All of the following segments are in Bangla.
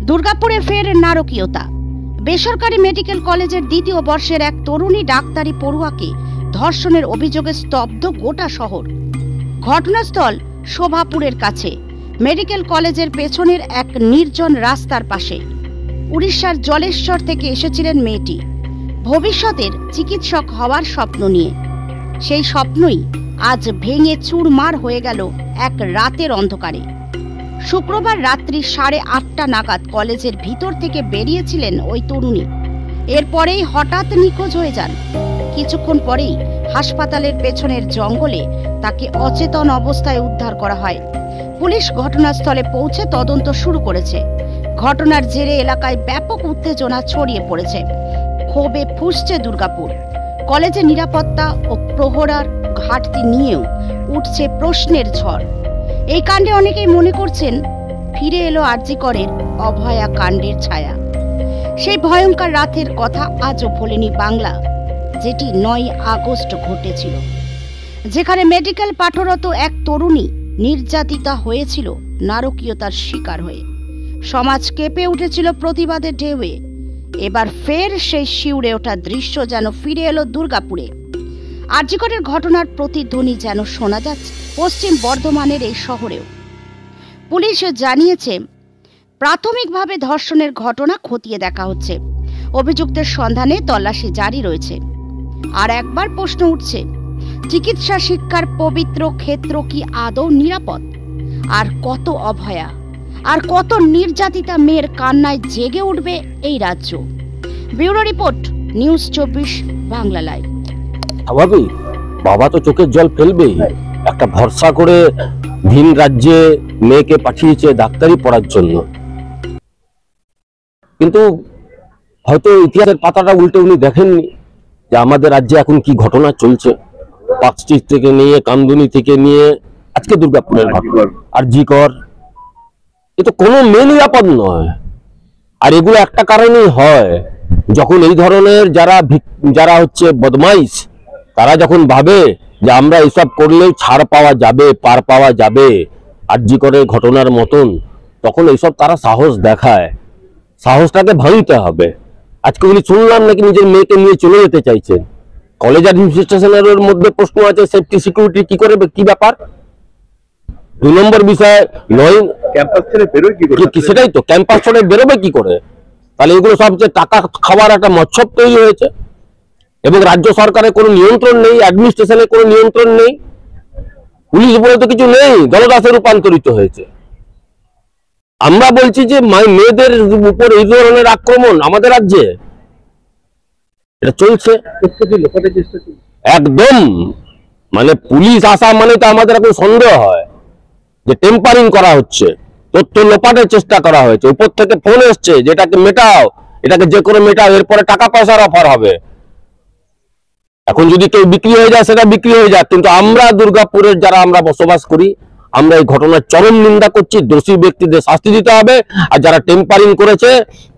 দুর্গাপুরে ফের নারকীয়তা। বেসরকারি মেডিকেল কলেজের দ্বিতীয় বর্ষের এক তরুণী ডাক্তারি পড়ুয়াকে ধর্ষণের অভিযোগে স্তব্ধ গোটা শহর। ঘটনাস্থল শোভাপুরের কাছে, মেডিকেল কলেজের পেছনের এক নির্জন রাস্তার পাশে। উড়িষ্যার জলেশ্বর থেকে এসেছিলেন মেয়েটি ভবিষ্যতের চিকিৎসক হওয়ার স্বপ্ন নিয়ে। সেই স্বপ্নই আজ ভেঙে চুরমার হয়ে গেল এক রাতের অন্ধকারে। শুক্রবার রাত্রি 8:30 নাগাদ কলেজের ভিতর থেকে বেরিয়েছিলেন ওই তরুণী। এরপরেই হঠাৎ নিখোঁজ হয়ে যান। কিছুক্ষণ পরেই হাসপাতালের পেছনের জঙ্গলে তাকে অচেতন অবস্থায় উদ্ধার করা হয়। পুলিশ ঘটনাস্থলে পৌঁছে তদন্ত শুরু করেছে। ঘটনার জেরে এলাকায় ব্যাপক উত্তেজনা ছড়িয়ে পড়েছে। ক্ষোভে ফুঁসছে দুর্গাপুর। কলেজের নিরাপত্তা ও প্রহরার ঘাটতি নিয়েও উঠছে প্রশ্নের ঝড়। এই কাণ্ডে অনেকেই মনে করছেন ফিরে এলো আরজি করের অভয়া কাণ্ডের ছায়া। সেই ভয়ঙ্কর রাতের কথা আজও ভোলেনি বাংলা, যেটি 9 আগস্ট ঘটেছিল, যেখানে মেডিকেল পাঠরত এক তরুণী নির্যাতিতা হয়েছিল নারকীয়তার শিকার হয়ে। সমাজ কেঁপে উঠেছিল প্রতিবাদের ঢেউয়ে। এবার ফের সেই শিউরে ওঠা দৃশ্য যেন ফিরে এলো দুর্গাপুরে। আরজি করের ঘটনার প্রতিধ্বনি যেন শোনা যাচ্ছে পশ্চিম বর্ধমানের এই শহরেও। পুলিশ জানিয়েছে, প্রাথমিকভাবে ধর্ষণের ঘটনা খতিয়ে দেখা হচ্ছে। অভিযুক্তের সন্ধানে তল্লাশি জারি রয়েছে। আর একবার প্রশ্ন উঠছে, চিকিৎসা শিক্ষার পবিত্র ক্ষেত্র কি আদৌ নিরাপদ? আর কত অভয়া, আর কত নির্যাতিতা মেয়ের কান্নায় জেগে উঠবে এই রাজ্য? Bureau report, news 24 Bangla live. স্বাভাবিক, বাবা তো চোখের জল ফেলবেই। একটা ভরসা করে ভিন রাজ্যে মেয়েকে পাঠিয়েছে ডাক্তারি পড়ার জন্য, কিন্তু হয়তো ইতিহাসের পাতাটা উল্টে উনি দেখেননি যে আমাদের রাজ্যে এখন কি ঘটনা চলছে। পার্কস্ট্রিট থেকে নিয়ে, কামদুনি থেকে নিয়ে আজকে দুর্গাপুরের ঘটনা, আরজি কর, এ তো কোনো মেয়ে নিরাপদ নয়। আর এগুলো একটা কারণেই হয়, যখন এই ধরনের যারা হচ্ছে বদমাইশ, তারা যখন ভাবে যে আমরা এসব করলেও ছাড় পাওয়া যাবে, পার পাওয়া যাবে আরজি করের ঘটনার মতন, তখন এইসব তারা সাহস দেখায়। সাহসটাকে ভাঙতে হবে। আজকে উনি শুনলাম নাকি নিজের মেয়েকে নিয়ে চলে যেতে চাইছেন। কলেজ অ্যাডমিনিস্ট্রেশনের মধ্যে প্রশ্ন আছে, সেফটি সিকিউরিটি কি করে, কি ব্যাপার? 2 নম্বর বিষয় নয়, ক্যাম্পাস ছেড়ে বেরোয় কি করে? সেটাই তো, ক্যাম্পাস ছেড়ে বেরোবে কি করে? তাহলে এগুলো সব যে টাকা খাওয়ার একটা মৎসব তৈরি হয়েছে। এবং রাজ্য সরকারের কোনো নিয়ন্ত্রণ নেই, অ্যাডমিনিস্ট্রেশনের কোনো নিয়ন্ত্রণ নেই, পুলিশ বলে তো কিছু নেই, দলদাসে রূপান্তরিত হয়েছে। আমরা বলছি যে মেয়েদের উপর এই ধরনের আক্রমণ আমাদের রাজ্যে এটা চলছে একদম। মানে পুলিশ আসা মানে তো আমাদের এখন সন্দেহ হয় যে টেম্পারিং করা হচ্ছে, তথ্য লোপাটের চেষ্টা করা হয়েছে। উপর থেকে ফোন এসছে যেটাকে মেটাও, এটাকে যে করে মেটাও, এরপরে টাকা পয়সার অফার হবে। এখন যদি কেউ বিক্রি হয়ে যায় সেটা বিক্রি হয়ে যায়, কিন্তু আমরা দুর্গাপুরের যারা আমরা বসবাস করি, আমরা এই ঘটনার চরম নিন্দা করছি। দোষী ব্যক্তিদের শাস্তি দিতে হবে, আর যারা টেম্পারিং করেছে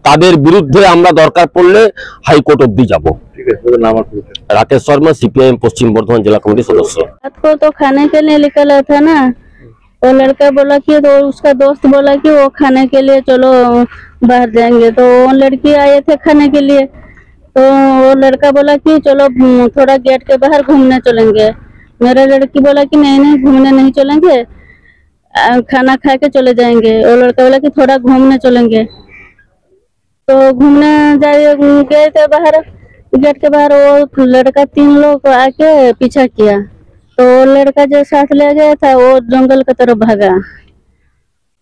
তাদের বিরুদ্ধে আমরা দরকার পড়লে হাইকোর্ট অব্দি যাব। राकेश शर्मा, सीपीआईएम पश्चिम बर्धमान जिला कमेटी सदस्य। रात को तो खाने के लिए निकला था ना, तो लड़का बोला कि तो उसका दोस्त बोला कि वो खाने के लिए चलो बाहर जाएंगे, तो वो लड़की आए थे खाने के लिए। तो वो लड़का बोला कि चलो थोड़ा गेट के बाहर घूमने चलेंगे। मेरा लड़की बोला कि नहीं नहीं, घूमने नहीं चलेंगे, खाना खा के चले जाएंगे। वो लड़का बोला कि थोड़ा घूमने चलेंगे। तो घूमने गए थे बाहर, गेट के बाहर। वो लड़का 3 लोग आके पीछा किया, तो वो लड़का जो साथ ले गया था वो जंगल की तरफ भागा,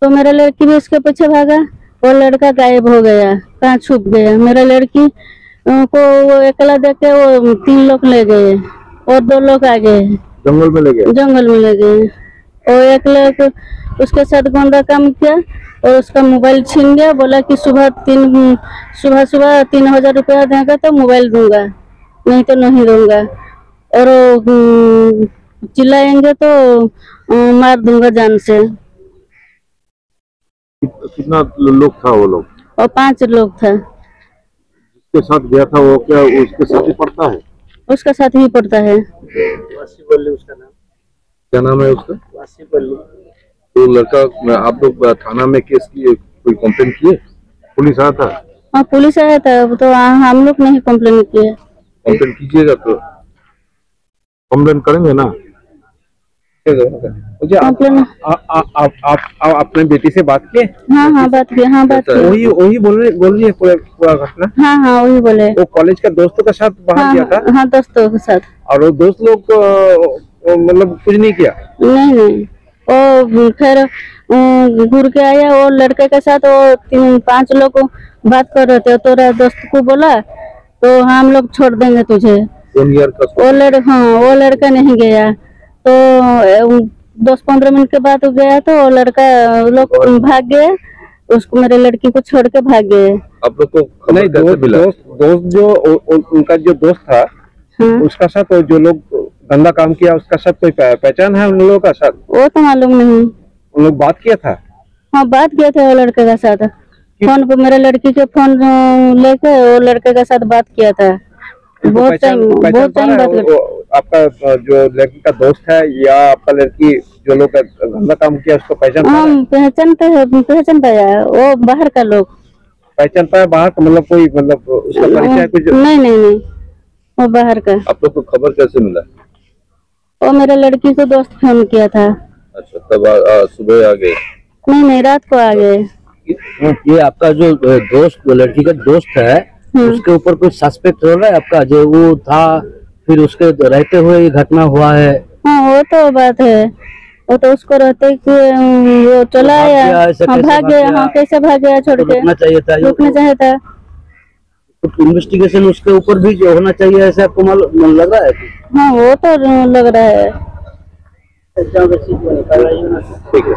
तो मेरा लड़की भी उसके पीछे भागा। वो लड़का गायब हो गया, कहाँ छुप गया। मेरा लड़की को वो अकेला देख के वो 3 लोग ले गए और 2 लोग आ गए, जंगल में ले गए। और एक लोग उसके साथ गंदा काम किया और उसका मोबाइल छीन गया। बोला कि सुबह 3000 रुपया देगा तो मोबाइल दूंगा, नहीं तो नहीं दूंगा, और चिल्लाएंगे तो मार दूंगा जान से। कितना लोग था वो लोग? और 5 लोग था। जिसके साथ गया था वो क्या उसके साथ ही पढ़ता है? उसका साथ ही पढ़ता है। वासीपल्ली उसका नाम। क्या नाम है उसका? वासीपल्ली। तो लड़का, आप लोग थाना में केस किए, कोई कंप्लेंट किए? पुलिस आया था? हाँ पुलिस आया था, तो हम लोग नहीं कंप्लेन किए। कंप्लेन कीजिएगा तो कंप्लेन करेंगे ना। मुझे कंप्लेन आप अपने बेटी से बात किए? हाँ बात किए, हाँ बात किए। वही बोल रही है पूरा घटना। हाँ वही बोले। वो कॉलेज का दोस्तों के साथ बाहर गया था? हाँ दोस्तों के साथ। और वो दोस्त लोग मतलब कुछ नहीं किया? नहीं वो फिर घूर के आया, वो लड़के के साथ वो 5 लोग बात कर रहे थे, तो दोस्त को बोला तो हम लोग छोड़ देंगे तुझे। वो लड़का नहीं गया, तो 10-15 मिनट के बाद वो गया, तो वो लड़का लोग भाग गए, उसको मेरे लड़की को छोड़ के भाग गए। आप लोग को नहीं दोस्त जो उनका जो दोस्त था, उसका साथ जो लोग गंदा काम किया उसका साथ कोई पहचान है उन लोगों का साथ? वो तो मालूम नहीं। उन लोग बात किया था? हाँ बात किया था वो लड़के के साथ, फोन पे मेरे लड़की के फोन लेके वो लड़के के साथ बात किया था। बहुत टाइम बात किया। आपका जो लड़की का दोस्त है या आपका लड़की जो लोग गंदा काम किया उसको पहचान पाया, वो बाहर का लोग पहचान पाया। बाहर का मतलब कोई मतलब उसका परिचय कुछ? नहीं वो बाहर का। आप लोग को खबर कैसे मिला? वो मेरे लड़की को दोस्त फोन किया था। अच्छा, तब सुबह आ गए? नहीं रात को आ गए। ये आपका जो दोस्त, लड़की का दोस्त है, उसके ऊपर कुछ सस्पेक्ट हो रहा है आपका, जो वो था फिर उसके रहते हुए ये घटना हुआ है? हाँ वो तो बात है, वो तो उसको रहते कि वो चला आया, भाग गया। हाँ कैसे भाग गया छोड़ के? रुकना चाहिए था। कुछ इन्वेस्टिगेशन उसके ऊपर भी जो होना चाहिए, ऐसे आपको मालूम लग रहा है? हाँ वो तो लग रहा है। ठीक है।